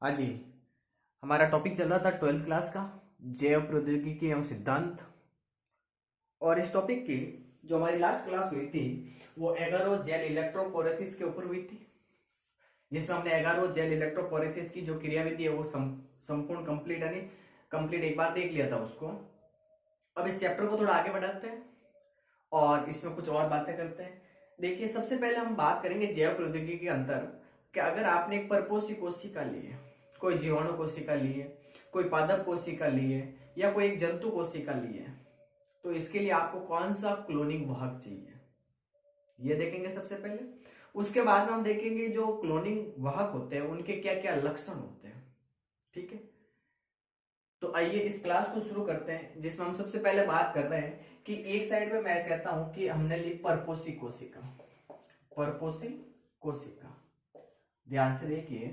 हाँ जी। हमारा टॉपिक चल रहा था 12th क्लास का जैव प्रौद्योगिकी एवं सिद्धांत। और इस टॉपिक की जो हमारी लास्ट क्लास हुई थी वो एगारो जेल इलेक्ट्रोफोरेसिस के ऊपर हुई थी, जिसमें हमने एगारो जेल इलेक्ट्रोफोरेसिस की जो क्रियाविधि है वो संपूर्ण कंप्लीट यानी कंप्लीट एक बार देख लिया था उसको। अब इस चैप्टर को थोड़ा आगे बढ़ाते हैं और इसमें कुछ और बातें करते हैं। देखिए, सबसे पहले हम बात करेंगे जैव प्रौद्योगिकी के अंतर कि अगर आपने एक परपोषी कोशिका ली है, कोई जीवाणु कोशिका ली है, कोई पादप कोशिका ली है या कोई एक जंतु कोशिका ली है, तो इसके लिए आपको कौन सा क्लोनिंग वाहक चाहिए, ये देखेंगे सबसे पहले। उसके बाद में हम देखेंगे जो क्लोनिंग वाहक होते हैं उनके क्या क्या लक्षण होते हैं। ठीक है, तो आइए इस क्लास को शुरू करते हैं, जिसमें हम सबसे पहले बात कर रहे हैं कि एक साइड में मैं कहता हूं कि हमने ली परपोषी कोशिका। परपोषी कोशिका, ध्यान से देखिए,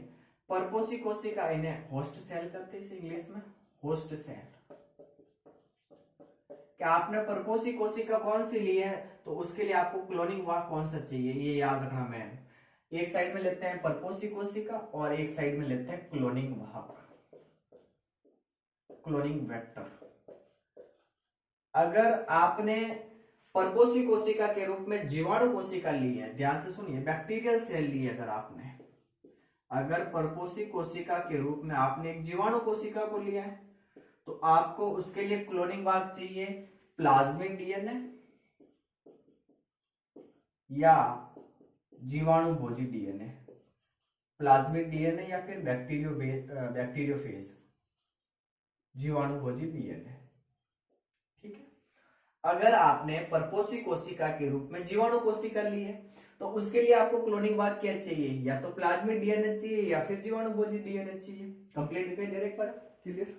परपोषी कोशिका इन्हें होस्ट सेल कहते हैं, इसे इंग्लिश में होस्ट सेल। क्या आपने परपोषी कोशिका कौन सी ली है, तो उसके लिए आपको क्लोनिंग वाहक कौन सा चाहिए, ये याद रखना। मैन एक साइड में लेते हैं परपोषी कोशिका और एक साइड में लेते हैं क्लोनिंग वाहक, क्लोनिंग वेक्टर। अगर आपने परपोषी कोशिका के रूप में जीवाणु कोशिका ली है, ध्यान से सुनिए, बैक्टीरियल सेल ली है, अगर परपोषी कोशिका के रूप में आपने एक जीवाणु कोशिका को लिया है, तो आपको उसके लिए क्लोनिंग वाहक चाहिए प्लाज्मिड डीएनए या जीवाणु भोजी डीएनए, प्लाज्मिड डीएनए या फिर बैक्टीरियोफेज जीवाणु भोजी डीएनए। ठीक है, अगर आपने परपोषी कोशिका के रूप में जीवाणु कोशिका ली है, तो उसके लिए आपको क्लोनिंग वाहक क्या चाहिए, या तो प्लाज्मिड डीएनए चाहिए या फिर जीवाणु भोजी डीएनए चाहिए। कंप्लीट दिखाई दे रहा है एक बार, क्लियर।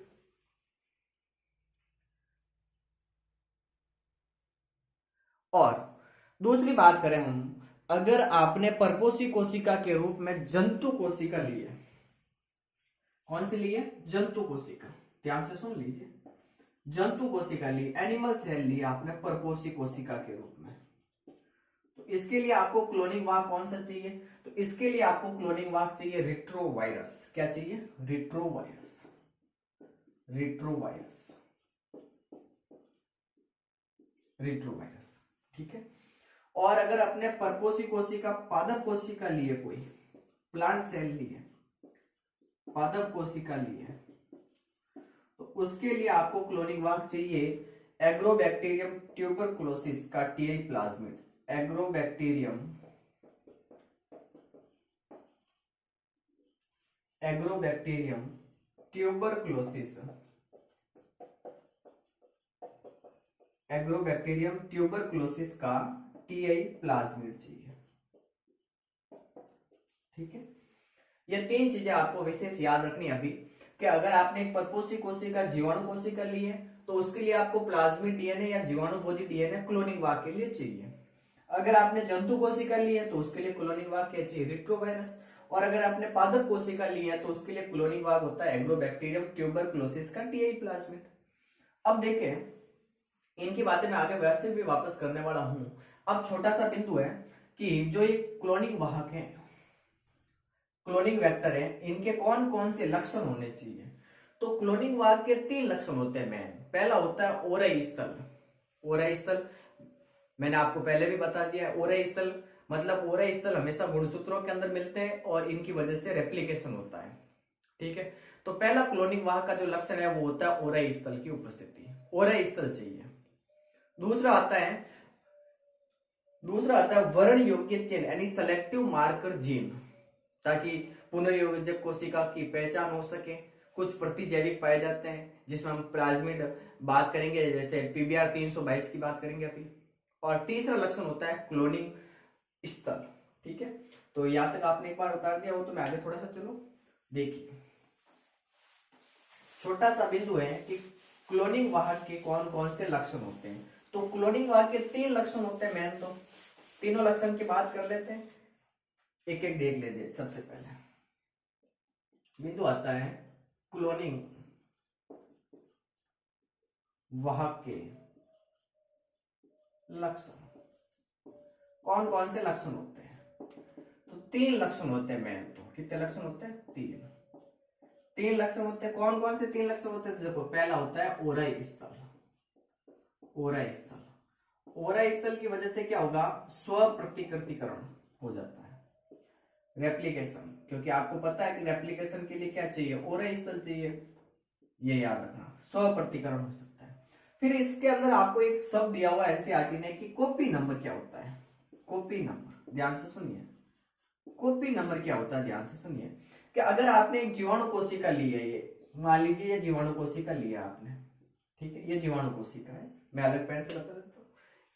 और दूसरी बात करें हम, अगर आपने परपोषी कोशिका के रूप में जंतु कोशिका ली है, कौन सी ली है, जंतु कोशिका, ध्यान से सुन लीजिए, जंतु कोशिका ली, एनिमल सेल ली आपने परपोषी कोशिका के रूप में, तो इसके लिए आपको क्लोनिंग वाहक कौन सा चाहिए, तो इसके लिए आपको क्लोनिंग वाहक चाहिए रिट्रोवायरस। क्या चाहिए, रिट्रोवायरस, रिट्रोवायरस, रिट्रोवायरस। ठीक है, और अगर अपने परपोषी कोशिका पादप कोशिका लिए, कोई प्लांट सेल लिए, पादप कोशिका लिए, तो उसके लिए आपको क्लोनिंग वाहक चाहिए एग्रोबैक्टीरियम ट्यूबरकुलोसिस का TI plasmid. Agrobacterium agrobacterium tuberculosis, agrobacterium tuberculosis का टीआई प्लाज्मिड चाहिए। ठीक है, ये तीन चीजें आपको विशेष याद रखनी है अभी, कि अगर आपने एक परपोषी कोशिका जीवाणु कोशिका ली है, तो उसके लिए आपको प्लाज्मिड डीएनए या जीवाणु भोजी डीएनए क्लोनिंग वाहक के लिए चाहिए। अगर आपने जंतु कोशिका ली है, तो उसके लिए क्लोनिंग वाहक क्या चाहिए, रिट्रोवायरस। और अगर आपने पादप कोशिका ली है, तो उसके लिए क्लोनिंग वाहक होता है एग्रोबैक्टीरियम ट्यूबरकुलोसिस का टीआई प्लाज्मिड। अब देखें, इनकी बातें मैं आगे वैसे भी वापस करने वाला हूं। अब छोटा सा बिंदु है कि जो ये क्लोनिंग वाहक है, क्लोनिंग वेक्टर है, इनके कौन कौन से लक्षण होने चाहिए। तो क्लोनिंग वाहक के तीन लक्षण होते हैं मैन। पहला होता है ओरई स्थल। ओरई स्थल मैंने आपको पहले भी बता दिया है, ओरई स्थल मतलब ओरई स्थल हमेशा गुणसूत्रों के अंदर मिलते हैं और इनकी वजह से रेप्लिकेशन होता है। ठीक है, तो पहला क्लोनिंग वाहक का जो लक्षण है वो होता है ओरई स्थल की उपस्थिति, ओरई स्थल चाहिए। दूसरा आता है वर्ण योग्य चिन्ह यानी सेलेक्टिव मार्कर जीन, ताकि पुनर्योजक कोशिका की पहचान हो सके। कुछ प्रतिजैविक पाए जाते हैं जिसमें हम प्लाज्मिड बात करेंगे, जैसे पीबीआर 322 की बात करेंगे अभी। और तीसरा लक्षण होता है क्लोनिंग स्थल। ठीक है, तो यहां तक आपने एक बार उतार दिया हो, तो मैं आगे थोड़ा सा चलो। देखिए, छोटा सा बिंदु है कि क्लोनिंग वाहक के कौन कौन से लक्षण होते हैं। तो क्लोनिंग वाहक के तीन लक्षण होते हैं मैन, तो तीनों लक्षण की बात कर लेते हैं, एक एक देख लीजिए। सबसे पहले बिंदु आता है क्लोनिंग वाहक के लक्षण। कौन कौन से लक्षण होते हैं, तो तीन लक्षण होते हैं मैन। तो कितने लक्षण होते हैं, तीन। तीन लक्षण होते हैं। कौन कौन से तीन लक्षण होते हैं? तो देखो, पहला होता है ओराई स्थल। ओराई स्थल, ओराई स्थल की वजह से क्या होगा? स्व प्रतिकृतिकरण हो जाता है, रेप्लिकेशन। क्योंकि आपको पता है कि रेप्लिकेशन के लिए क्या चाहिए? ओराई स्थल चाहिए, ये याद रखना, स्व प्रतिकरण हो सकता है। फिर इसके अंदर आपको एक शब्द दिया हुआ एनसीईआरटी ने कि कॉपी नंबर क्या होता है। कॉपी नंबर, ध्यान से सुनिए, कॉपी नंबर क्या होता है, ध्यान से सुनिए। कि अगर आपने एक जीवाणु कोशिका ली है, ये मान लीजिए ये जीवाणु कोशिका लिया आपने, ठीक है, ये जीवाणु कोशिका है, मैं अलग पेन से बता देता हूँ।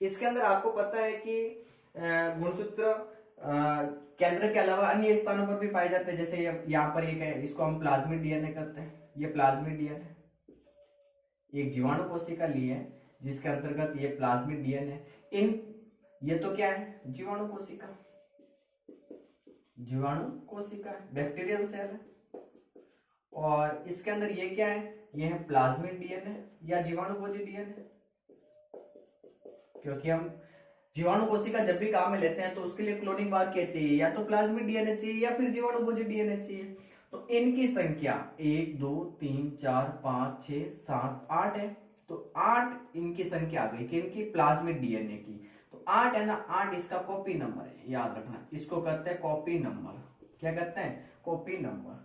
इसके अंदर आपको पता है कि गुणसूत्र केंद्र के अलावा अन्य स्थानों पर भी पाए जाते हैं। जैसे यहाँ पर एक है, इसको हम प्लाज्मिड डीएनए कहते हैं, ये प्लाज्मिड डीएनए, एक जीवाणु कोशिका ली है जिसके अंतर्गत ये प्लाज्मिड डीएनए। इन ये तो क्या है? जीवाणु कोशिका, जीवाणु कोशिका है, बैक्टीरियल सेल है। और इसके अंदर ये क्या है? ये है प्लाज्मिड डीएनए या जीवाणु भोजी डीएनए। क्योंकि हम जीवाणु कोशिका जब भी काम में लेते हैं तो उसके लिए क्लोनिंग भाग क्या चाहिए? या तो प्लाज्मिड डीएनए चाहिए या फिर जीवाणु भोजी डीएनए चाहिए। तो इनकी संख्या 1 2 3 4 5 6 7 8 है। तो 8 इनकी संख्या आ गई कि इनकी प्लाज्मिड डीएनए की। तो 8 है ना, 8 इसका कॉपी नंबर है, याद रखना। इसको कहते हैं कॉपी नंबर। क्या कहते हैं? Copy number.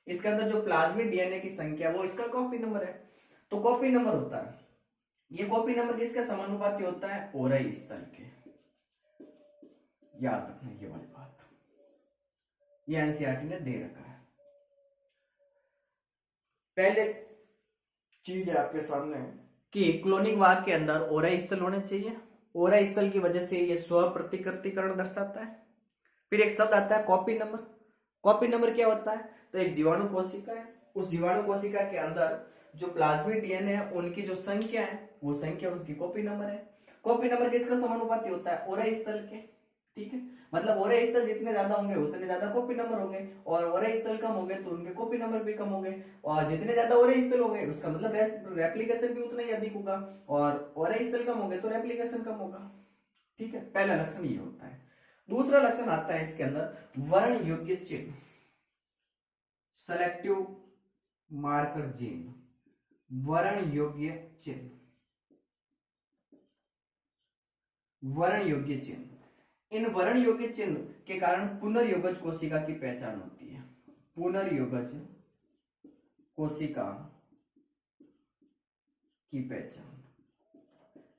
इसके अंदर जो प्लाज्मिड डीएनए की संख्या वो इसका कॉपी नंबर है, तो कॉपी नंबर होता है। ये कॉपी नंबर किसके समानुपाती होता है? ओराई स्थल के। याद रखना ये वाली बात, ये एनसीईआरटी ने दे रखा है। पहले चीज है आपके सामने कि क्लोनिंग वाहक के अंदर ओराई स्थल होने चाहिए। ओराई स्थल की वजह से ये स्व प्रतिकृतिकरण दर्शाता है। फिर एक शब्द आता है कॉपी नंबर। कॉपी नंबर क्या होता है? तो एक जीवाणु कोशिका है, उस जीवाणु कोशिका के अंदर जो प्लाज्मिड डीएनए है उनकी जो संख्या है वो संख्या उनकी कॉपी नंबर है। कॉपी नंबर किसका समानुपाती होता है? ओराई स्थल के। ठीक है, मतलब ओराई स्थल जितने ज्यादा होंगे उतने ज्यादा कॉपी नंबर होंगे, और ओराई स्थल कम होंगे तो उनके कॉपी नंबर भी कम होंगे। और जितने ज्यादा ओराई स्थल होंगे उसका मतलब रेप्लिकेशन भी उतना ही अधिक होगा, और ओराई स्थल कम होंगे तो रेप्लिकेशन कम होगा। ठीक है, पहला लक्षण ये होता है। दूसरा लक्षण आता है इसके अंदर वर्ण योग्य चिन्ह, सेलेक्टिव मार्कर जीन, वर्ण योग्य चिन्ह, वर्ण योग्य चिन्ह। इन वर्ण योग्य चिन्ह के कारण पुनर्योगज कोशिका की पहचान होती है। पुनर्योगज कोशिका की पहचान,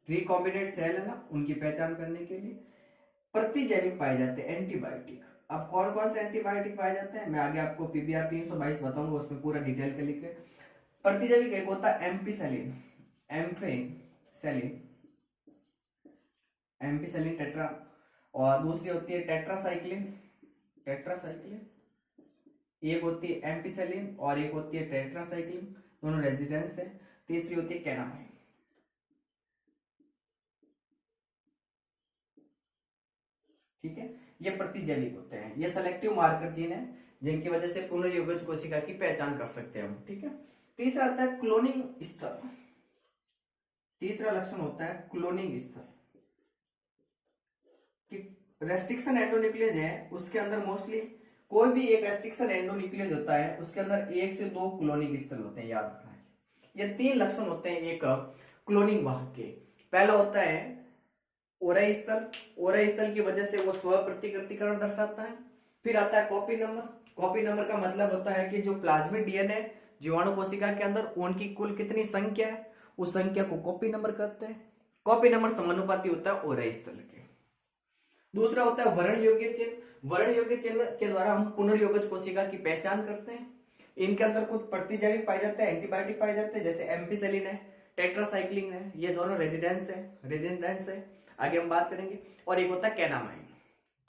रिकॉम्बिनेंट सेल है ना, उनकी पहचान करने के लिए प्रतिजैविक पाए जाते हैं, एंटीबायोटिक। अब कौन कौन से एंटीबायोटिक पाए जाते हैं मैं आगे आपको पीबीआर 322 बताऊंगा, उसमें पूरा डिटेल के लिखे। प्रतिजैविक एक होता है एम्पिसेलिन, एम्फेसेलिन, एम्पिसेलिन टेट्रा, और दूसरी होती है टेट्रासाइक्लिन, टेट्रासाइक्लिन। एक होती है एम्पिसेलिन और एक होती है टेट्रासाइक्लिन, दोनों रेजिडेंस है। तीसरी होती है कैनामाइन। ठीक है, ये प्रतिजैविक होते हैं, ये सेलेक्टिव मार्कर जीन है जिनकी वजह से पुनर्योगज कोशिका की पहचान कर सकते हैं हम। ठीक है, तीसरा आता है क्लोनिंग स्थल। तीसरा लक्षण होता है क्लोनिंग स्थल। रेस्ट्रिक्शन एंडोन्यूक्लियस है उसके अंदर मोस्टली कोई भी एक रेस्ट्रिक्शन एंडोन्यूक्लियस होता है उसके अंदर 1 से 2 क्लोनिंग स्थल होते हैं, याद रखना है। ये 3 लक्षण होते हैं एक क्लोनिंग वाहक के। पहला होता है ओराई स्थल, ओराई स्थल की वजह से वो स्व प्रतिकृतिकरण दर्शाता है। फिर आता है कॉपी नंबर। कॉपी नंबर का मतलब होता है कि जो प्लाज्मिड डीएनए जीवाणु कोशिका के अंदर उनकी कुल कितनी संख्या है उस संख्या को कॉपी नंबर कहते हैं। कॉपी नंबर समानुपाती होता है ओराई स्थल के। दूसरा होता है वर्ण योग्य चिन्ह। वर्ण योग्य चिन्ह के द्वारा हम पुनर्योगज कोशिका की पहचान करते हैं। इनके अंदर कुछ प्रतिजैविक पाए जाते हैं, एंटीबायोटिक पाए जाते हैं, जैसे एम्पिसेलिन है, टेट्रासाइक्लिन है, ये दोनों रेजिडेंस है, आगे हम बात करेंगे। और एक होता है कैनामाइन।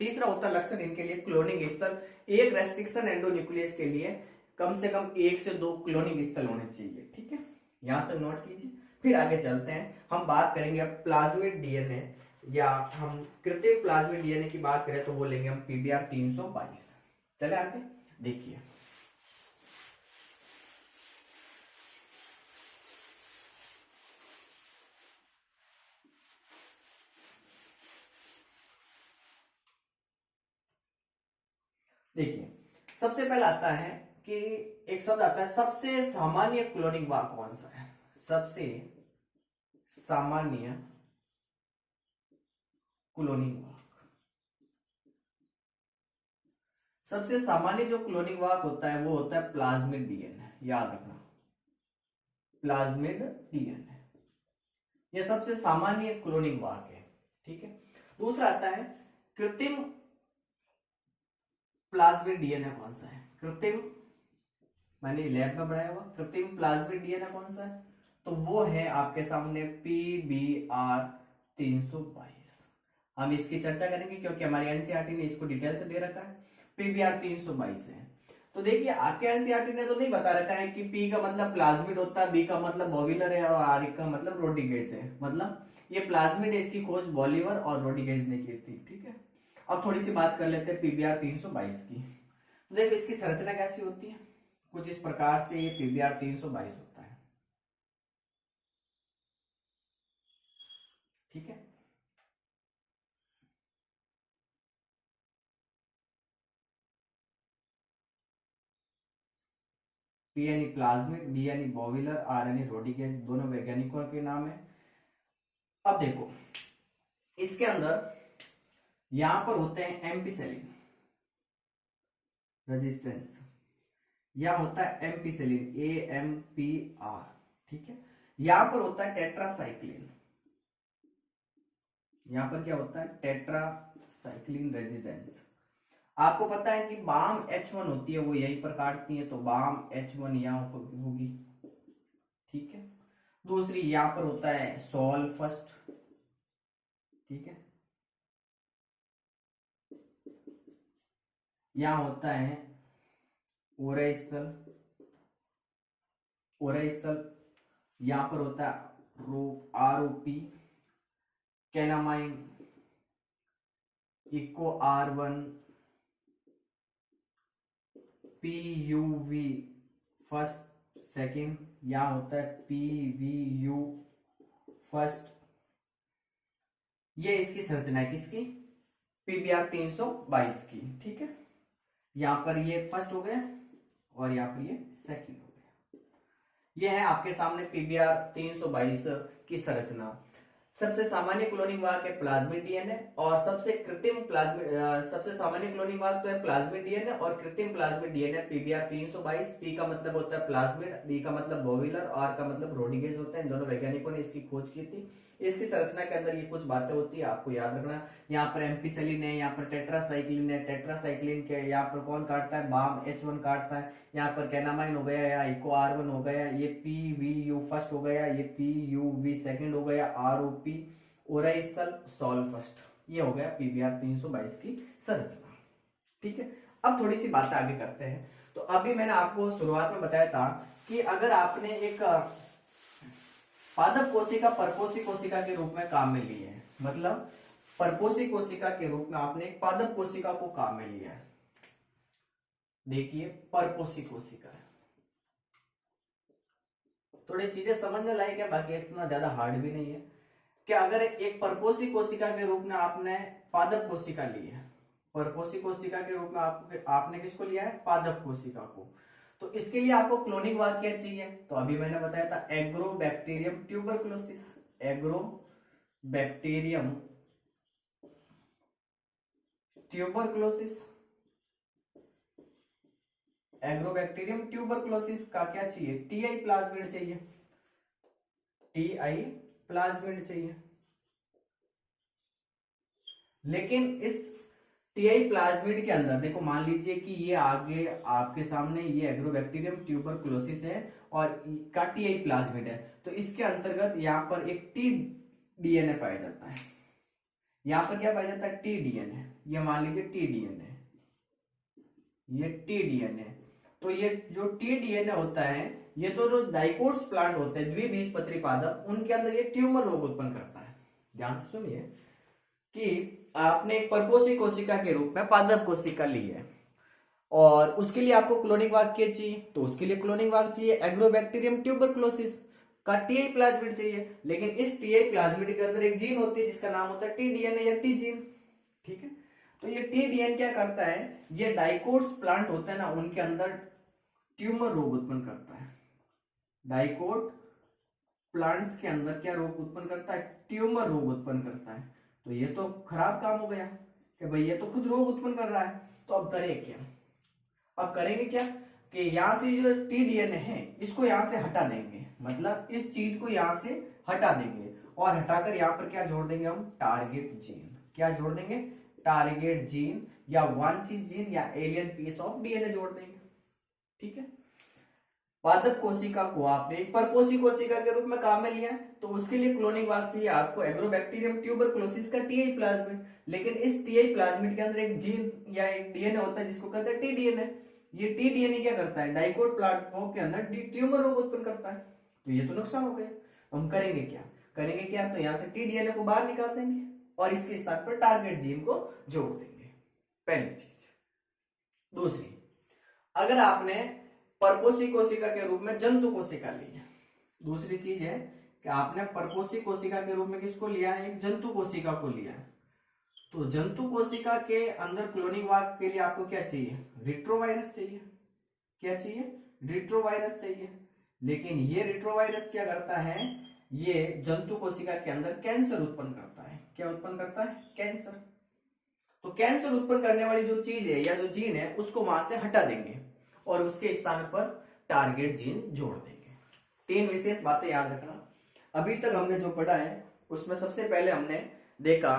तीसरा होता है लक्षण इनके लिए क्लोनिंग स्थल। एक रेस्ट्रिक्शन एंडोन्यूक्लियस के लिए कम से कम 1 से 2 क्लोनिंग स्थल होने चाहिए। ठीक है, यहां तक नोट कीजिए। फिर आगे चलते हैं, हम बात करेंगे प्लाज्मिड डीएनए या हम कृत्रिम प्लाज्मिड डीएनए की बात करें तो वो लेंगे हम पीबीआर 322। चले आगे देखिए, देखिए सबसे पहला आता है कि एक शब्द आता है सबसे सामान्य क्लोनिंग वाक्य कौन सा है। सबसे सामान्य क्लोनिंग वाक्य, सबसे सामान्य जो क्लोनिंग वाक्य होता है वो होता है प्लाज्मिड डीएनए। याद रखना, प्लाज्मिड डीएनए ये सबसे सामान्य क्लोनिंग वाक्य है। ठीक है, दूसरा आता है कृत्रिम प्लाज्मिड डीएनए कौन सा है। कृत्रिम, मैंने लैब में पढ़ाया हुआ, कृत्रिम प्लाज्मिड डीएनए कौन सा है, तो वो है आपके सामने PBR 322। हम इसकी चर्चा करेंगे क्योंकि हमारी एनसीईआरटी ने इसको डिटेल से दे रखा है। PBR 322 है। तो देखिए आपके एनसीईआरटी ने तो नहीं बता रखा है कि P का मतलब प्लाज्मिड होता है, B का मतलब बॉविलर है और R का मतलब रोड्रिगेज है। मतलब ये प्लाज्मिड है, इसकी खोज बॉलिवर और रोड्रिगेज ने की थी। ठीक है, अब थोड़ी सी बात कर लेते हैं PBR 322 की। तो देखिए इसकी संरचना कैसी होती है, कुछ इस प्रकार से ये PBR 322 होता है। ठीक है, P यानी प्लाज्मिड, B यानी बॉविलर, R यानी रोड्रिगेज, दोनों वैज्ञानिकों के नाम है। अब देखो इसके अंदर यहां पर होते हैं एम्पिसेलिन रेजिस्टेंस, यहां होता है एम्पिसेलिन AMPR। ठीक है, यहां पर होता है टेट्रासाइक्लिन, यहां पर क्या होता है टेट्रासाइक्लिन रेजिस्टेंस। आपको पता है कि बाम H1 होती है वो यहीं पर काटती है, तो बाम H1 यहां पर होगी। ठीक है, दूसरी यहां पर होता है सोल फर्स्ट। ठीक है, यहां होता है ओरेस्थल, ओरेस्थल यहां पर होता है ROP कैनामाइन, इको R1 PUV फर्स्ट सेकंड, यहां होता है PVU फर्स्ट। ये इसकी संरचना है किसकी, PBR 322 की। ठीक है, यहां पर ये फर्स्ट हो गया और यहां पर ये सेकंड हो गया। ये है आपके सामने PBR 322 की संरचना। सबसे सामान्य क्लोनिंग वाहक है प्लाज्मिड डीएनए और सबसे कृत्रिम प्लाज्मिड, सबसे सामान्य क्लोनिंग वाहक तो है प्लाज्मिड डीएनए और कृत्रिम प्लाज्मिड डीएनए PBR 322। P का मतलब होता है प्लाज्मिड, B का मतलब बॉविलर, R का मतलब रोड्रिगेज होता है। इन दोनों वैज्ञानिकों ने इसकी खोज की थी। इसकी संरचना के अंदर ये कुछ बातें होती है, आपको याद रखना। यहाँ पर एम्पिसेलिन है, यहाँ पर टेट्रासाइक्लिन है, टेट्रासाइक्लिन के यहाँ पर कौन काटता है, बाम H1 काटता है। यहाँ पर कैनामाइन हो गया, या इको R1 हो गया, ये PVU फर्स्ट हो गया, ये PUV सेकंड हो गया, ROP ओरेस्थल सोल फर्स्ट। ये हो गया PBR 322 की संरचना। ठीक है, अब थोड़ी सी बातें आगे करते हैं। तो अभी मैंने आपको शुरुआत में बताया था कि अगर आपने एक पादप कोशिका परपोषी कोशिका के रूप में काम में ली है, मतलब परपोषी कोशिका के रूप में आपने एक पादप कोशिका को काम में लिया है। देखिए परपोषी कोशिका, थोड़ी चीजें समझने लायक है, बाकी इतना ज्यादा हार्ड भी नहीं है। कि अगर एक परपोषी कोशिका के रूप में आपने पादप कोशिका ली है, परपोषी कोशिका के रूप में आपने किसको लिया है, पादप कोशिका को, तो इसके लिए आपको क्लोनिंग वाक्य क्या चाहिए, तो अभी मैंने बताया था agrobacterium tuberculosis. Agrobacterium tuberculosis, agrobacterium tuberculosis का क्या चाहिए, टीआई प्लाज्मिड चाहिए, टीआई प्लाज्मिड चाहिए। लेकिन इस टीआई प्लाज्मिड के अंदर देखो, मान लीजिए कि ये आगे आपके सामने ये एग्रोबैक्टीरियम ट्यूबरकुलोसिस है और का टीआई प्लाज्मिड है, तो इसके अंतर्गत यहाँ पर एक टी डीएनए पाया जाता है। यहाँ पर क्या पाया जाता है, टी डीएनए। ये मान लीजिए टी डीएनए, ये टी डीएनए। तो ये जो टी डीएनए होता है, ये तो जो डाइकोट्स प्लांट होते हैं, द्विबीजपत्री पादप, उनके अंदर ये ट्यूमर रोग उत्पन्न करता है। ध्यान से सुनिए कि आपने एक परपोषी कोशिका के रूप में पादप कोशिका ली है और उसके लिए आपको क्लोनिंग वाक्य चाहिए, तो उसके लिए क्लोनिंग वाक्य चाहिए एग्रोबैक्टीरियम ट्यूबरकुलोसिस का टीआई प्लाज्मिड चाहिए। लेकिन इस टीआई प्लाज्मिड के अंदर एक जीन होती है जिसका नाम होता है टी डीएनए या टी जीन। ठीक है, तो ये टी डीएनए क्या करता है, ये डाइकोट्स प्लांट होते हैं ना, उनके अंदर ट्यूमर रोग उत्पन्न करता है। डाइकोट प्लांट्स के अंदर क्या रोग उत्पन्न करता है? ट्यूमर रोग उत्पन्न करता है। तो ये तो खराब काम हो गया कि भाई ये तो खुद रोग उत्पन्न कर रहा है। तो अब करें क्या? अब करेंगे क्या कि यहाँ से जो टीडीएनए है इसको यहाँ से हटा देंगे, मतलब इस चीज को यहाँ से हटा देंगे और हटाकर यहाँ पर क्या जोड़ देंगे हम? Target gene. क्या जोड़ देंगे? टारगेट जीन या वांछित जीन या एलियन पीस ऑफ डीएनए जोड़ देंगे। ठीक है। पादप कोशिका को आपने एक परपोषी कोशिका के रूप में काम में लिया है, तो उसके लिए क्लोनिंग भाग चाहिए आपको एग्रोबैक्टीरियम ट्यूबरकुलोसिस का टीआई प्लाज्मिड। लेकिन इस टीआई प्लाज्मिड के अंदर एक जीन या एक डीएनए होता है जिसको कहते हैं टीडीएनए। ये टीडीएनए क्या करता है? डाइकोट प्लांटों के अंदर ट्यूमर रोग उत्पन्न करता है। तो ये तो नुकसान हो गया। तो हम करेंगे क्या? तो यहाँ से टीडीएनए को बाहर निकाल देंगे और इसके स्थान पर टारगेट जीन को जोड़ देंगे, पहली चीज। दूसरी, अगर आपने परपोषी कोशिका के रूप में जंतु कोशिका ली है, दूसरी चीज है कि आपने परपोषी कोशिका के रूप में किसको लिया है? एक जंतु कोशिका को लिया है। तो जंतु कोशिका के अंदर क्लोनिंग भाग के लिए आपको क्या चाहिए? रिट्रोवायरस चाहिए। क्या चाहिए? रिट्रोवायरस चाहिए। लेकिन ये रिट्रोवायरस क्या करता है? ये जंतु कोशिका के अंदर कैंसर उत्पन्न करता है। क्या उत्पन्न करता है? कैंसर। तो कैंसर उत्पन्न करने वाली जो चीज है या जो जीन है उसको वहां से हटा देंगे और उसके स्थान पर टारगेट जीन जोड़ देंगे। तीन विशेष बातें याद रखना। अभी तक हमने जो पढ़ा है उसमें सबसे पहले हमने देखा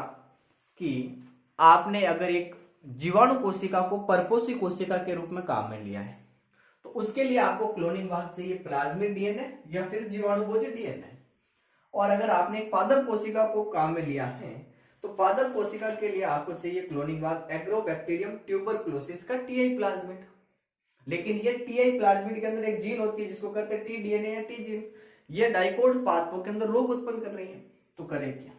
कि आपने अगर एक जीवाणु कोशिका को परपोषी कोशिका के रूप में काम में लिया है तो उसके लिए आपको क्लोनिंग भाग चाहिए प्लाज्मिड डीएनए या फिर जीवाणुभोजी डीएनए। और अगर आपने एक पादप कोशिका को काम में लिया है तो पादप कोशिका के लिए आपको चाहिए क्लोनिंग भाग एग्रोबैक्टीरियम ट्यूबरकुलोसिस का टीआई प्लाज्मिड। लेकिन ये टीआई प्लाज्मिड के अंदर एक जीन होती है जिसको कहते हैं टीडीएनए या टी जीन। ये डाइकोट पादपों के अंदर रोग उत्पन्न कर रही है। तो करें क्या?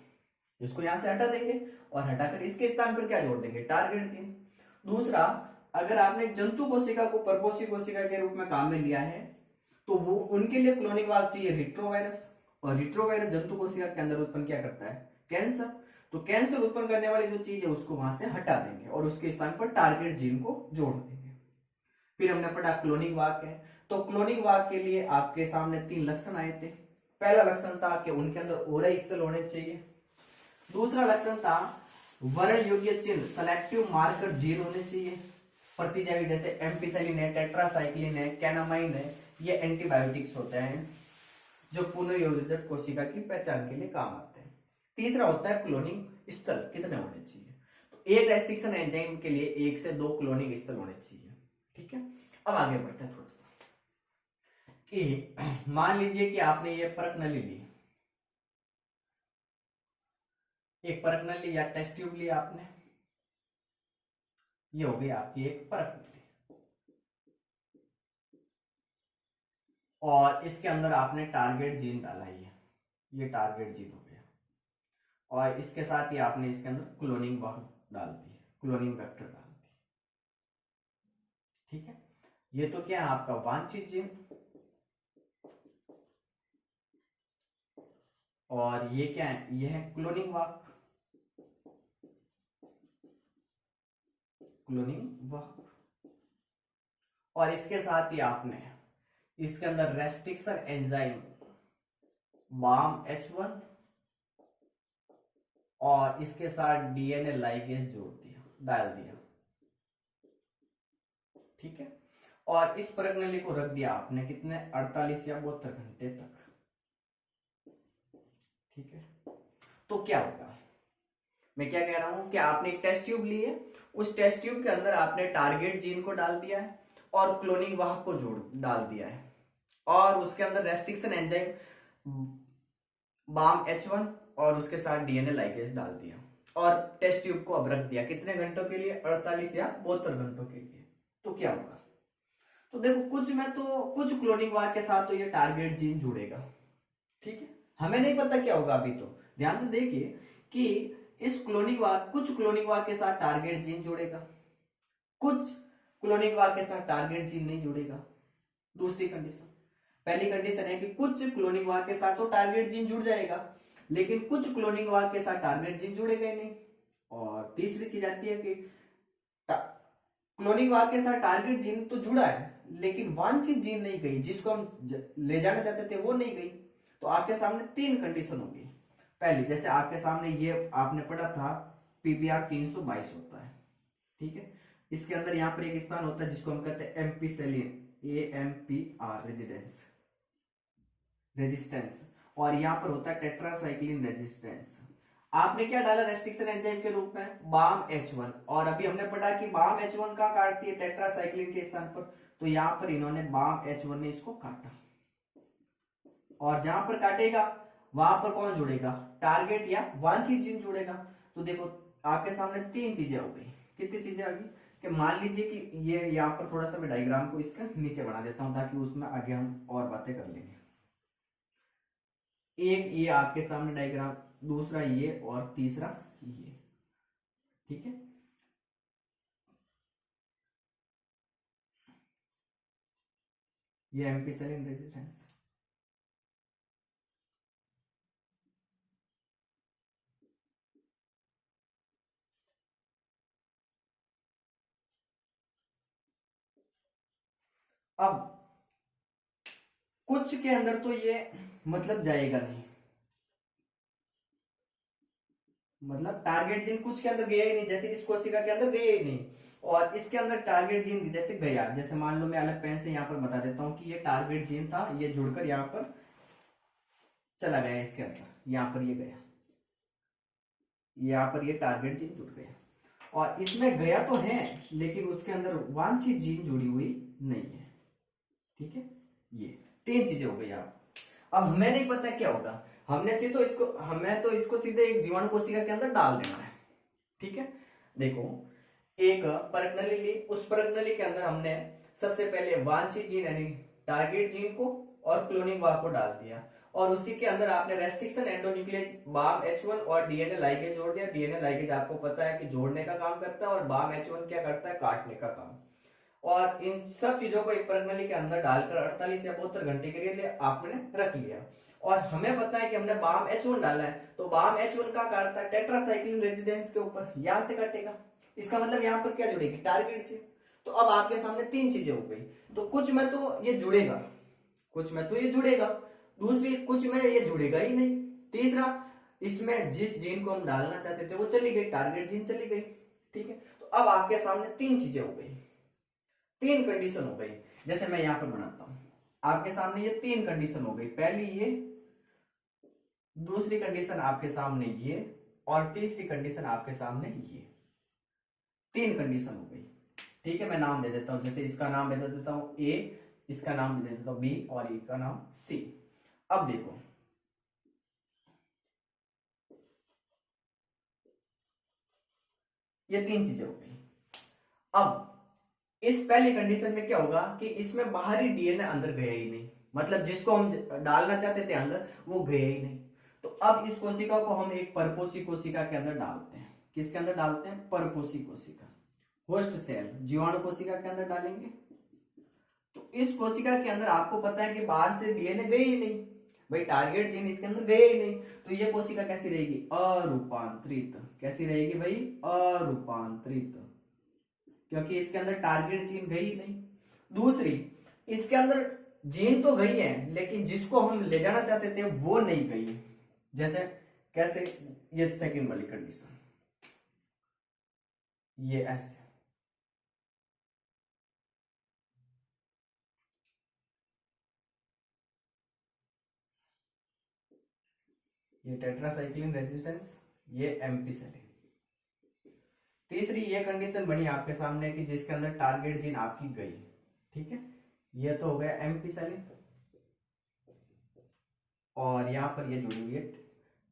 इसको यहां से हटा देंगे और हटाकर इसके स्थान पर क्या जोड़ देंगे? Target gene. दूसरा, अगर आपने जंतु कोशिका को परपोषी कोशिका के रूप में काम में लिया है तो वो उनके लिए क्लोनिंग भाग चाहिए रिट्रोवायरस। और रिट्रोवायरस जंतु कोशिका के अंदर उत्पन्न क्या करता है? कैंसर। तो कैंसर उत्पन्न करने वाली जो चीज है उसको वहां से हटा देंगे और उसके स्थान पर टारगेट जीन को जोड़ देंगे। फिर हमने पढ़ा क्लोनिंग वाक है। तो क्लोनिंग वाक के लिए आपके सामने तीन लक्षण आए थे। पहला लक्षण था कि उनके अंदर ओरई स्थल होने चाहिए। दूसरा लक्षण था वर्ण योग्य चिन्ह सेलेक्टिव मार्कर जीन होने चाहिए। प्रतिजैविक जैसे एम्पिसाइलिन है, टेट्रासाइक्लिन है, कैनामाइन है, ये एंटीबायोटिक्स होते हैं जो पुनर्योजक कोशिका की पहचान के लिए काम आते हैं। तीसरा होता है क्लोनिंग स्थल कितने होने चाहिए। तो एक रेस्ट्रिक्शन एंजाइम के लिए 1 से 2 क्लोनिंग स्थल होने चाहिए। ठीक है। अब आगे बढ़ते हैं थोड़ा सा कि मान लीजिए कि आपने ये परख नली ली, एक परख नली या टेस्ट ट्यूब ली आपने, ये हो गई आपकी एक परख नली और इसके अंदर आपने टारगेट जीन डाला है, ये टारगेट जीन हो गया और इसके साथ ही आपने इसके अंदर क्लोनिंग डाल दी, क्लोनिंग वेक्टर डाल दी। ठीक है। ये तो क्या है आपका वांछित जीन और ये क्या है? ये है क्लोनिंग वाक, क्लोनिंग वाक। और इसके साथ ही आपने इसके अंदर रेस्ट्रिक्शन एंजाइम BAM-H1 और इसके साथ डीएनए लाइगेज जोड़ दिया, डाल दिया। ठीक है। और इस प्रणाली को रख दिया आपने कितने? 48 या 72 घंटे तक। ठीक है। तो क्या होगा? मैं क्या कह रहा हूं कि आपने एक टेस्ट ट्यूब ली है, उस टेस्ट ट्यूब के अंदर आपने टारगेट जीन को डाल दिया है और क्लोनिंग वाहक को जोड़ डाल दिया है और उसके अंदर रेस्ट्रिक्शन एंजाइम BAM-H1 और उसके साथ डीएनए लाइगेज डाल दिया और टेस्ट ट्यूब को अब रख दिया कितने घंटों के लिए? 48 या 72 घंटों के लिए। तो क्या होगा? तो देखो कुछ में तो कुछ क्लोनिंग वाहक के साथ तो ये टारगेट जीन जुड़ेगा। ठीक है। हमें नहीं पता क्या होगा अभी, तो ध्यान से देखिए कि इस क्लोनिंग वाहक, कुछ क्लोनिंग वाहक के साथ टारगेट जीन जुड़ेगा, कुछ क्लोनिंग वाहक के साथ टारगेट जीन नहीं जुड़ेगा। दूसरी कंडीशन, पहली कंडीशन है कि कुछ क्लोनिंग वाहक के साथ तो टारगेट जीन जुड़ जाएगा लेकिन कुछ क्लोनिंग वाहक के साथ टारगेट जीन जुड़ेगा ही नहीं। और तीसरी चीज आती है कि क्लोनिंग वाहक के साथ टारगेट जीन तो जुड़ा है, लेकिन वांछित जीन नहीं गई, जिसको हम ले जाना चाहते थे वो नहीं गई। तो आपके सामने तीन कंडीशन होगी। पहली, जैसे आपके सामने ये आपने पढ़ा था पीबीआर 322 होता है, ठीक है। इसके अंदर यहाँ पर एक स्थान होता है जिसको हम कहते हैं एम्पीसेलिन, AMPR रेजिस्टेंस, और यहाँ पर होता है टेट्रासाइक्लिन रेजिस्टेंस। आपने क्या डाला रेस्ट्रिक्शन एंजाइम के रूप में? बाम H1, और अभी हमने पढ़ा कि बाम H1 का काटती है टेट्रासाइक्लिन के स्थान पर, तो यहाँ पर इन्होंने बाम H1 ने इसको काटा, और जहां पर काटेगा वहां पर कौन जुड़ेगा? टारगेट या वांछित जीन जुड़ेगा। तो देखो आपके सामने तीन चीजें हो गई। कितनी चीजें आ गई कि मान लीजिए कि ये यहाँ पर थोड़ा सा मैं डायग्राम को इसका नीचे बना देता हूं ताकि उसमें आगे हम और बातें कर लेंगे। एक ये आपके सामने डायग्राम, दूसरा ये, और तीसरा ये, ठीक है। ये एम्पीसेलिन रेजिस्टेंस। अब कुछ के अंदर तो ये मतलब जाएगा नहीं, मतलब टारगेट जीन कुछ के अंदर गया ही नहीं, जैसे इस कोशिका के अंदर गया ही नहीं, और इसके अंदर टारगेट जीन जैसे गया, जैसे मान लो मैं अलग पेन से यहाँ पर बता देता हूँ कि ये टारगेट जीन था, ये जुड़कर यहाँ पर चला गया, इसके अंदर यहाँ पर ये गया, यहाँ पर ये टारगेट जीन जुड़ गया, और इसमें गया तो है लेकिन उसके अंदर वांछित जीन जुड़ी हुई नहीं है, ठीक है। ये तीन चीजें हो गई। आप अब हमें नहीं पता क्या होगा, हमें तो इसको सीधे एक जीवाणु कोशिका के अंदर डाल देना है, ठीक है। देखो एक परगनली ली, उस परगनली के अंदर हमने सबसे पहले वांछित जीन यानी टारगेट जीन को और क्लोनिंग वाहक को डाल दिया, और उसी के अंदर आपने रेस्ट्रिक्शन एंडोन्यूक्लियस बाम H1 और डीएनए लाइगेज जोड़ दिया। डीएनए लाइगेज आपको पता है कि जोड़ने का काम करता है, और बाम H1 क्या करता है? काटने का काम। और इन सब चीजों को एक प्रणाली के अंदर डालकर 48 या 72 घंटे के लिए आपने रख लिया, और हमें पता है कि हमने बाम H1 डाला है, तो बाम H1 का काटता है टेट्रासाइक्लिन रेजिडेंस के ऊपर, यहां से कटेगा। इसका मतलब यहाँ पर क्या जुड़ेगी? टारगेट से। तो अब आपके सामने तीन चीजें हो गई, तो कुछ में तो ये जुड़ेगा, कुछ में तो ये जुड़ेगा, दूसरी कुछ में ये जुड़ेगा ही नहीं, तीसरा इसमें जिस जीन को हम डालना चाहते थे वो चली गई, टारगेट जीन चली गई, ठीक है। तो अब आपके सामने तीन चीजें हो गई, तीन कंडीशन हो गई। जैसे मैं यहां पर बनाता हूं, आपके सामने ये तीन कंडीशन हो गई, पहली ये, दूसरी कंडीशन आपके सामने ये, और तीसरी कंडीशन आपके सामने ये, तीन कंडीशन हो गई, ठीक है। मैं नाम दे देता हूं, जैसे इसका नाम दे देता हूं ए, इसका नाम दे देता हूं बी, और इसका नाम सी। अब देखो ये तीन चीजें हो गई। अब इस पहली कंडीशन में क्या होगा कि इसमें बाहरी डीएनए अंदर गया ही नहीं, मतलब जिसको हम डालना चाहते थे अंदर वो गया ही नहीं। तो अब इस कोशिका को हम एक परपोषी कोशिका के अंदर डालते हैं। किसके अंदर डालते हैं? परपोषी कोशिका, होस्ट सेल, जीवाणु कोशिका के अंदर डालेंगे। तो इस कोशिका के अंदर आपको पता है कि बाहर से डीएनए गए ही नहीं, भाई टारगेट जीन इसके अंदर गए ही नहीं, तो ये कोशिका कैसी रहेगी? अरूपांतरित। कैसी रहेगी भाई? अरूपांतरित, क्योंकि इसके अंदर टारगेट जीन गई ही नहीं। दूसरी, इसके अंदर जीन तो गई है लेकिन जिसको हम ले जाना चाहते थे वो नहीं गई। जैसे कैसे? ये सेकंड वाली कंडीशन, ये ऐसे, ये टेट्रासाइक्लिन रेजिस्टेंस, ये एम्पीसेलिन। तीसरी ये कंडीशन बनी आपके सामने कि जिसके अंदर टारगेट जीन आपकी गई, ठीक है। ये तो हो गया एम्पीसेलिन, और यहां पर ये जुड़ी हुई है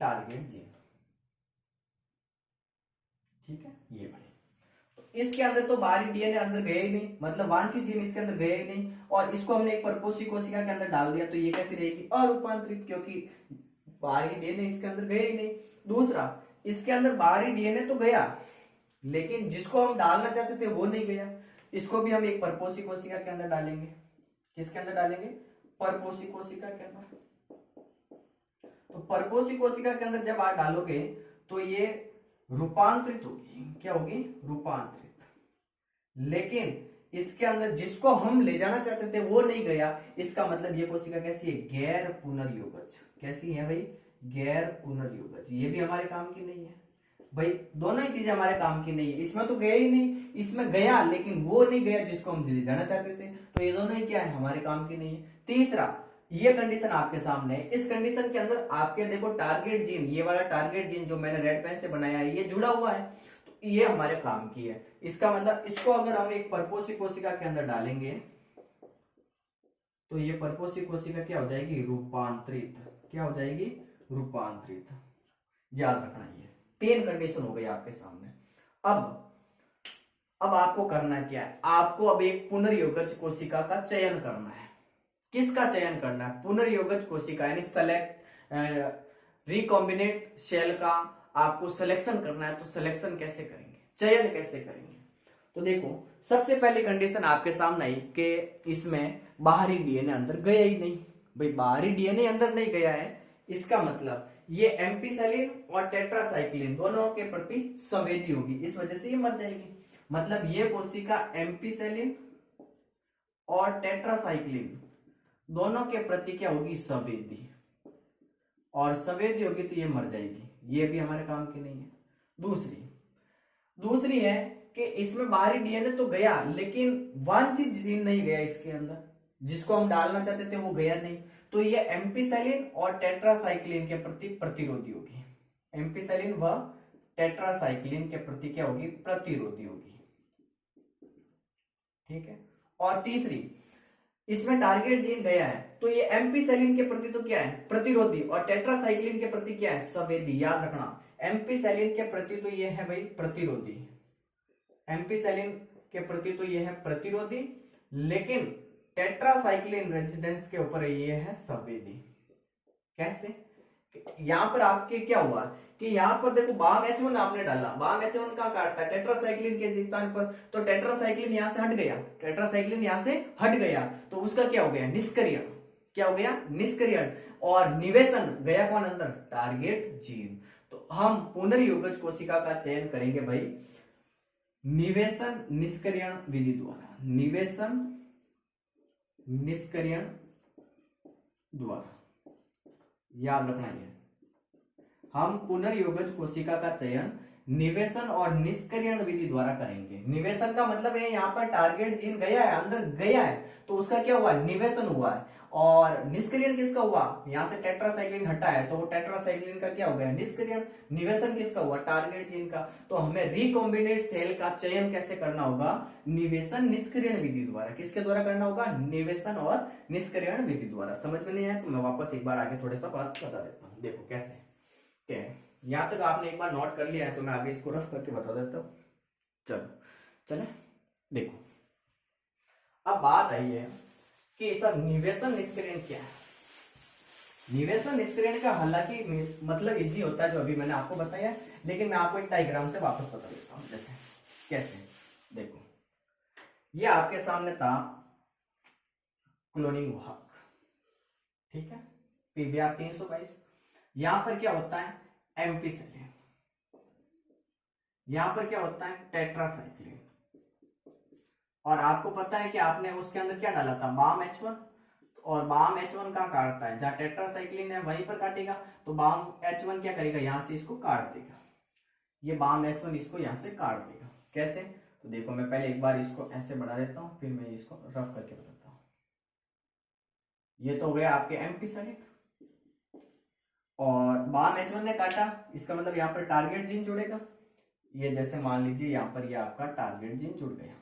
टारगेट जीन, ठीक है। ये बनी, तो इसके अंदर तो बाहरी डीएनए अंदर गया ही नहीं, मतलब वांछित जीन इसके अंदर गया ही नहीं, और इसको हमने एक परपोषी कोशिका के अंदर डाल दिया, तो ये कैसी रहेगी? अरूपांतरित, क्योंकि बाहरी डीएनए इसके अंदर गया ही नहीं। दूसरा, इसके अंदर बाहरी डीएनए तो गया लेकिन जिसको हम डालना चाहते थे वो नहीं गया, इसको भी हम एक परपोषी कोशिका के अंदर डालेंगे। किसके अंदर डालेंगे? परपोषी कोशिका के अंदर। तो परपोषी कोशिका के अंदर जब आप डालोगे तो ये रूपांतरित होगी। क्या होगी? रूपांतरित। लेकिन इसके अंदर जिसको हम ले जाना चाहते थे वो नहीं गया, इसका मतलब ये कोशिका कैसी है, गैर पुनर्योगज। कैसी है भाई, गैर पुनर्योगज। ये भी हमारे काम की नहीं है भाई, दोनों ही चीजें हमारे काम की नहीं है। इसमें तो गया ही नहीं, इसमें गया लेकिन वो नहीं गया जिसको हम ले जाना चाहते थे, तो ये दोनों ही क्या है, हमारे काम की नहीं है। तीसरा, ये कंडीशन आपके सामने है, इस कंडीशन के अंदर आपके देखो टारगेट जीन, ये वाला टारगेट जीन जो मैंने रेड पेन से बनाया है ये जुड़ा हुआ है, तो ये हमारे काम की है। इसका मतलब इसको अगर हम एक परपोषी कोशिका के अंदर डालेंगे तो ये परपोषी कोशिका क्या हो जाएगी, रूपांतरित। क्या हो जाएगी, रूपांतरित। याद रखना, ये 3 कंडीशन हो गई आपके सामने। अब आपको करना क्या है, आपको अब एक पुनर्योगज कोशिका का चयन करना है। किसका चयन करना है, पुनर्योगज कोशिका यानी सेलेक्ट रिकॉम्बिनेट सेल का आपको सिलेक्शन करना है। तो सिलेक्शन कैसे करेंगे, चयन कैसे करेंगे, तो देखो सबसे पहली कंडीशन आपके सामने आई कि इसमें बाहरी डीएनए अंदर गया ही नहीं। भाई बाहरी डीएनए अंदर नहीं गया है, इसका मतलब ये एम्पिसेलिन और टेट्रासाइक्लिन दोनों के प्रति संवेदी होगी, इस वजह से ये मर जाएगी। मतलब ये कोशिका एम्पिसेलिन और टेट्रासाइक्लिन दोनों के प्रति क्या होगी, संवेदी, और संवेदी होगी तो ये मर जाएगी, ये भी हमारे काम की नहीं है। दूसरी है कि इसमें बाहरी डीएनए तो गया लेकिन वांछित जीन नहीं गया इसके अंदर, जिसको हम डालना चाहते थे वो गया नहीं, तो ये एम्पिसेलिन और टेट्रासाइक्लिन के प्रति प्रतिरोधी होगी। एम्पिसेलिन व टेट्रासाइक्लिन के प्रति क्या होगी, प्रतिरोधी होगी। ठीक है। और तीसरी, इसमें टारगेट जीन गया है तो ये एम्पिसेलिन के प्रति तो क्या है, प्रतिरोधी, और टेट्रासाइक्लिन के प्रति क्या है, संवेदी। याद रखना, एम्पिसेलिन के प्रति तो ये है भाई प्रतिरोधी, एम्पिसेलिन के प्रति तो ये है प्रतिरोधी, लेकिन टेट्रासाइक्लिन रेजिस्टेंस के ऊपर ये है संवेदी। कैसे, यहां पर आपके क्या हुआ कि यहां पर देखो बाम H1 आपने डाला, बाम H1 कहां काटता है, टेट्रासाइक्लिन के स्थान पर, तो टेट्रासाइक्लिन यहां से हट गया, टेट्रासाइक्लिन यहां से हट गया, तो उसका क्या हो गया, निष्क्रियण। क्या हो गया, निष्क्रियण। और निवेशन गया कौन अंदर, टारगेट जीन। तो हम पुनर्योगज कोशिका का चयन करेंगे भाई निवेशन निष्क्रियण विधि द्वारा, निवेशन निष्क्रियण द्वारा। याद रखना, ये हम पुनर्योगज कोशिका का चयन निवेशन और निष्क्रियण विधि द्वारा करेंगे। निवेशन का मतलब है यहाँ पर टारगेट जीन गया है, अंदर गया है, तो उसका क्या हुआ, निवेशन हुआ है। और निष्क्रियण किसका हुआ, यहां से टेट्रासाइक्लिन हटा है तो वो टेट्रासाइक्लिन का क्या हो गया, निष्क्रियण। निवेशन किसका हुआ, टारगेट जीन का। तो हमें रिकॉम्बिनेट सेल का चयन कैसे करना होगा, निवेशन निष्क्रियण विधि द्वारा। किसके द्वारा करना होगा, निवेशन और निष्क्रियण विधि द्वारा। समझ में नहीं आया तो मैं वापस एक बार आगे थोड़ा सा बात बता देता हूँ। देखो कैसे, यहां तक आपने एक बार नोट कर लिया है तो मैं आगे इसको रफ करके बता देता हूं। चले देखो, अब बात आई है कि सर निवेशन निष्क्रियण क्या है। निवेशन निष्क्रियण का हालांकि मतलब इजी होता है जो अभी मैंने आपको बताया, लेकिन मैं आपको एक डायग्राम से वापस बता देता हूं। जैसे कैसे, देखो ये आपके सामने था क्लोनिंग वाहक, ठीक है, PBr 322। यहां पर क्या होता है, एम्पिसेलिन, यहां पर क्या होता है, टेट्रासाइक्लिन। और आपको पता है कि आपने उसके अंदर क्या डाला था, बाम H1, और बाम H1 कहां काटता है, जहां टेट्रासाइक्लिन है वहीं पर काटेगा, तो बाम H1 क्या करेगा, यहां से इसको काट देगा। ये बाम H1 इसको यहां से काट देगा। कैसे, तो देखो मैं पहले एक बार इसको ऐसे बढ़ा देता हूं, फिर मैं इसको रफ करके बताता हूं। ये तो हो गया आपके एम्पिसेलिन, और बाम H1 ने काटा, इसका मतलब यहाँ पर टारगेट जीन जुड़ेगा। ये जैसे मान लीजिए यहाँ पर ये आपका टारगेट जीन जुड़ गया,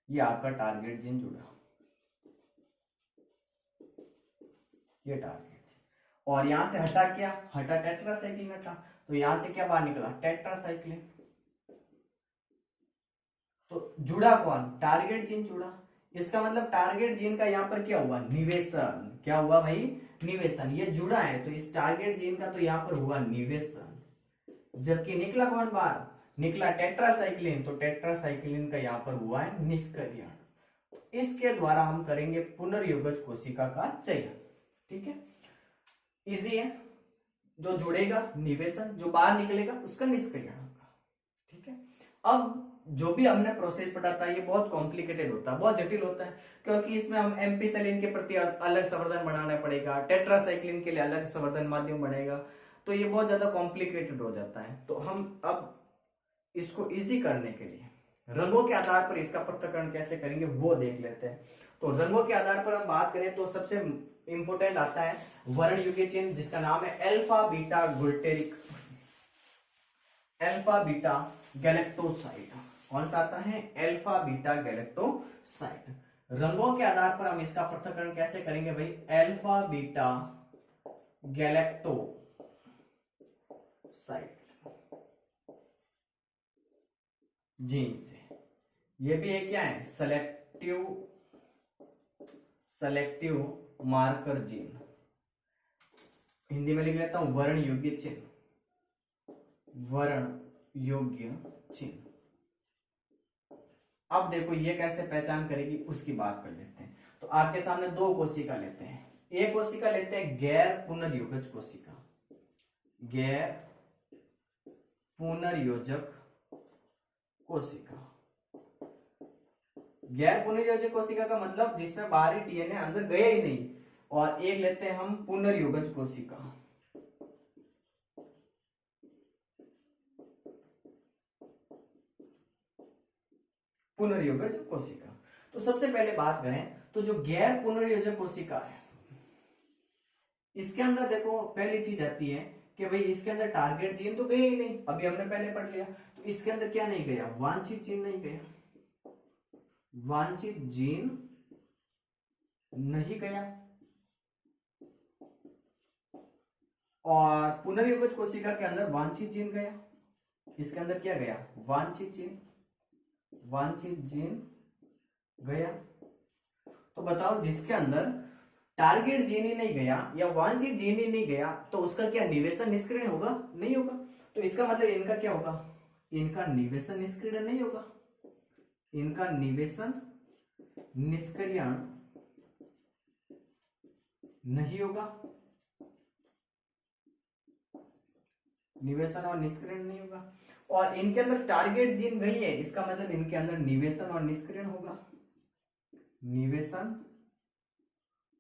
ये आपका टारगेट जीन जुड़ा, ये टारगेट जीन। और यहां से हटा क्या, हटा टेट्रासाइक्लिन हटा, तो यहां से क्या बाहर निकला, टेट्रासाइक्लिन। तो जुड़ा कौन, टारगेट जीन जुड़ा। इसका मतलब टारगेट जीन का यहाँ पर क्या हुआ, निवेशन। क्या हुआ भाई, निवेशन। ये जुड़ा है तो इस टारगेट जीन का तो यहाँ पर हुआ निवेशन, जबकि निकला कौन बाहर, निकला टेट्रासाइक्लिन, तो टेट्रासाइक्लिन का यहाँ पर हुआ है निष्क्रियण। इसके द्वारा हम करेंगे पुनर्योगज कोशिका का चयन। ठीक है, इजी है, जो जुड़ेगा निवेशन, जो बाहर निकलेगा उसका निष्क्रियण होगा। ठीक है, अब जो भी हमने प्रोसेस पढ़ा था ये बहुत कॉम्प्लिकेटेड होता है, बहुत जटिल होता है, क्योंकि इसमें हम एम्पीसेलिन के प्रति अलग संवर्धन बनाना पड़ेगा, टेट्रासाइक्लिन के लिए अलग संवर्धन माध्यम बनेगा, तो ये बहुत ज्यादा कॉम्प्लिकेटेड हो जाता है। तो हम अब इसको इजी करने के लिए रंगों के आधार पर इसका पृथक्करण कैसे करेंगे वो देख लेते हैं। तो रंगों के आधार पर हम बात करें तो सबसे इंपोर्टेंट आता है वर्ण युग्य चिन्ह, जिसका नाम है अल्फा बीटा गुल्टेरिक, अल्फा बीटा गैलेक्टोसाइड। कौन सा आता है? Alpha beta galactoside. रंगों के आधार पर हम इसका पृथक्करण कैसे करेंगे भाई? अल्फा बीटा गैलेक्टोसाइड जीन से। ये भी एक क्या है? Selective marker gene. हिंदी में लिख लेता हूं वर्ण योग्य चिन्ह, वर्ण योग्य चिन्ह। अब देखो ये कैसे पहचान करेगी उसकी बात कर लेते हैं। तो आपके सामने दो कोशिका लेते हैं, एक कोशिका लेते हैं गैर पुनर्योजक कोशिका, गैर पुनर्योजक कोशिका। गैर पुनर्योजक कोशिका का मतलब जिसमें बाहरी डीएनए अंदर गया ही नहीं। और एक लेते हैं हम पुनर्योजक कोशिका, पुनर्योजक कोशिका। तो सबसे पहले बात करें तो जो गैर पुनर्योजक कोशिका है इसके अंदर देखो पहली चीज आती है कि भाई इसके अंदर टारगेट जीन तो गया ही नहीं, अभी हमने पहले पढ़ लिया। तो इसके अंदर क्या नहीं गया? वांछित जीन नहीं गया, वांछित जीन नहीं गया। और पुनर्योजक कोशिका के अंदर वांछित जीन गया, इसके अंदर क्या गया? वांछित जीन, वांछित जीन गया। तो बताओ जिसके अंदर टारगेट जीन ही नहीं गया या वांछित जीन ही नहीं गया तो उसका क्या निवेशन निष्क्रियण होगा? नहीं होगा। तो इसका मतलब इनका क्या होगा? इनका निवेशन निष्क्रियण नहीं होगा, इनका निवेशन निष्क्रियण नहीं होगा, निवेशन और निष्क्रियण नहीं होगा। और इनके अंदर टारगेट जीन गई है, इसका मतलब इनके अंदर निवेशन और निष्क्रियण होगा, निवेशन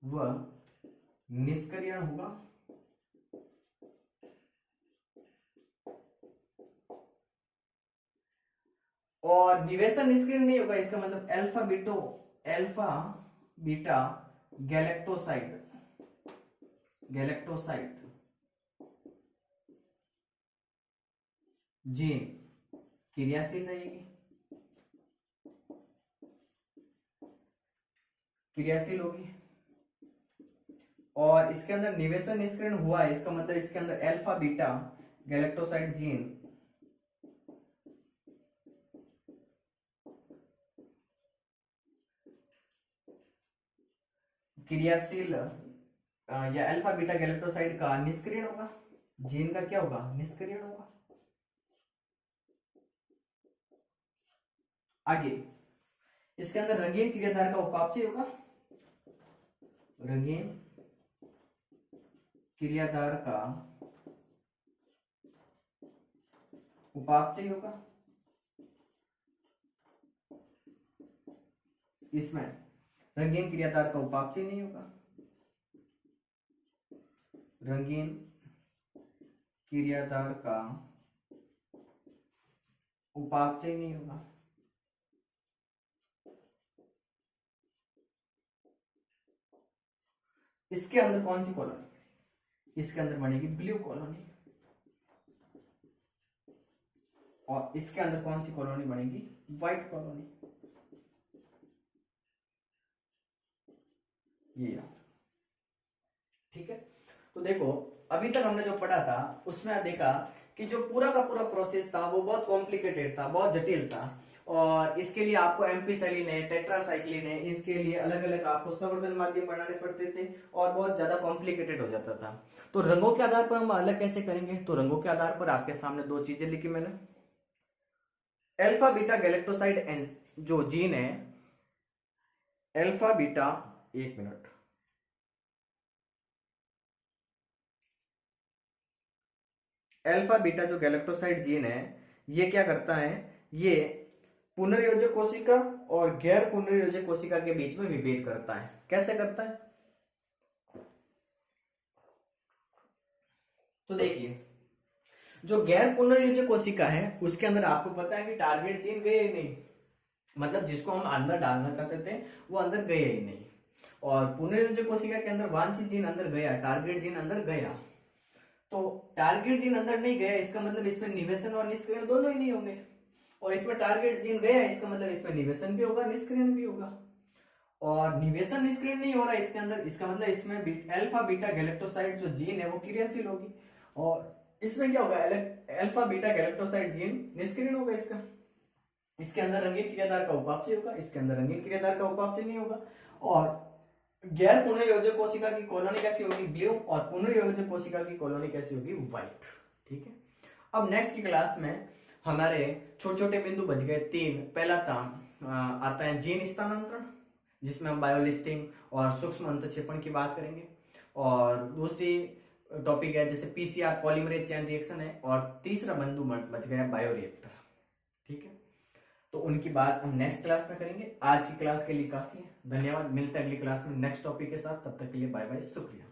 व निष्क्रियण होगा। और निवेशन निष्क्रियण नहीं होगा, इसका मतलब alpha beta galactoside, galactoside gene क्रियाशील रहेगी, क्रियाशील होगी। और इसके अंदर निवेशन निष्क्रियण हुआ है, इसका मतलब इसके अंदर अल्फा बीटा गैलेक्टोसाइड जीन क्रियाशील या अल्फा बीटा गैलेक्टोसाइड का निष्क्रियण होगा, जीन का क्या होगा? निष्क्रियण होगा। आगे इसके अंदर रंगीन क्रियाधार का उपापचय होगा, रंगीन क्रियाधार का उपापचय होगा। इसमें रंगीन क्रियाधार का उपापचय नहीं होगा, रंगीन क्रियाधार का उपापचय नहीं होगा। इसके अंदर कौन सी कॉलोनी? इसके अंदर बनेगी ब्लू कॉलोनी। और इसके अंदर कौन सी कॉलोनी बनेगी? White colony. ये यार ठीक है। तो देखो अभी तक हमने जो पढ़ा था उसमें देखा कि जो पूरा का पूरा प्रोसेस था वो बहुत कॉम्प्लिकेटेड था, बहुत जटिल था। और इसके लिए आपको एम्पीसेलिन है, टेट्रासाइक्लिन है, इसके लिए अलग अलग आपको संवर्धन माध्यम बनाने पड़ते थे और बहुत ज्यादा कॉम्प्लिकेटेड हो जाता था। तो रंगों के आधार पर हम अलग कैसे करेंगे? तो रंगों के आधार पर आपके सामने दो चीजें लिखी मैंने। अल्फा बीटा गैलेक्टोसाइड जो जीन है, अल्फा बीटा, एक मिनट, अल्फा बीटा जो गैलेक्टोसाइड जीन है ये क्या करता है, ये पुनर्योजक कोशिका और गैर पुनर्योजक कोशिका के बीच में विभेद करता है। कैसे करता है, तो देखिए जो गैर पुनर्योजक कोशिका है उसके अंदर आपको पता है कि टारगेट जीन गए ही नहीं, मतलब जिसको हम अंदर डालना चाहते थे वो अंदर गए ही नहीं, और पुनर्योजक कोशिका के अंदर वांछित जीन अंदर गया, टारगेट जीन अंदर गया। तो टारगेट जीन अंदर नहीं गया इसका मतलब इसमें निवेशन और निष्क्रियण दोनों ही नहीं होंगे, और इसमें टारगेट जीन गया इसका मतलब इसमें निवेशन भी होगा निष्क्रियण भी होगा, और निवेशन निष्क्रियण नहीं हो रहा इसके अंदर, इसका मतलब इसमें अल्फा बीटा गैलेक्टोसाइड जो जीन है वो क्रियाशील होगी, और इसमें क्या होगा, अल्फा बीटा गैलेक्टोसाइड जीन निष्क्रियण होगा इसके अंदर रंगीन क्रियाधार का उपापचय होगा, इसके अंदर रंगीन क्रियाधार का उपापचय नहीं होगा, और गैर पुनर्योजक कोशिका की कॉलोनी कैसी होगी, ब्लू, और पुनर्योजक कोशिका की कॉलोनी कैसी होगी, व्हाइट। ठीक है, अब नेक्स्ट की क्लास में हमारे छोटे छोटे बिंदु बच गए तीन। पहला आता है जीन स्थानांतरण, जिसमें हम बायोलिस्टिंग और सूक्ष्म अंतःक्षेपण की बात करेंगे, और दूसरी टॉपिक है जैसे पीसीआर पॉलीमरेज चेन रिएक्शन है, और तीसरा बिंदु बच गया बायोरिएक्टर। ठीक है, तो उनकी बात हम नेक्स्ट क्लास में करेंगे। आज की क्लास के लिए काफी है, धन्यवाद। मिलते हैं अगली क्लास में नेक्स्ट टॉपिक के साथ, तब तक के लिए बाय बाय, शुक्रिया।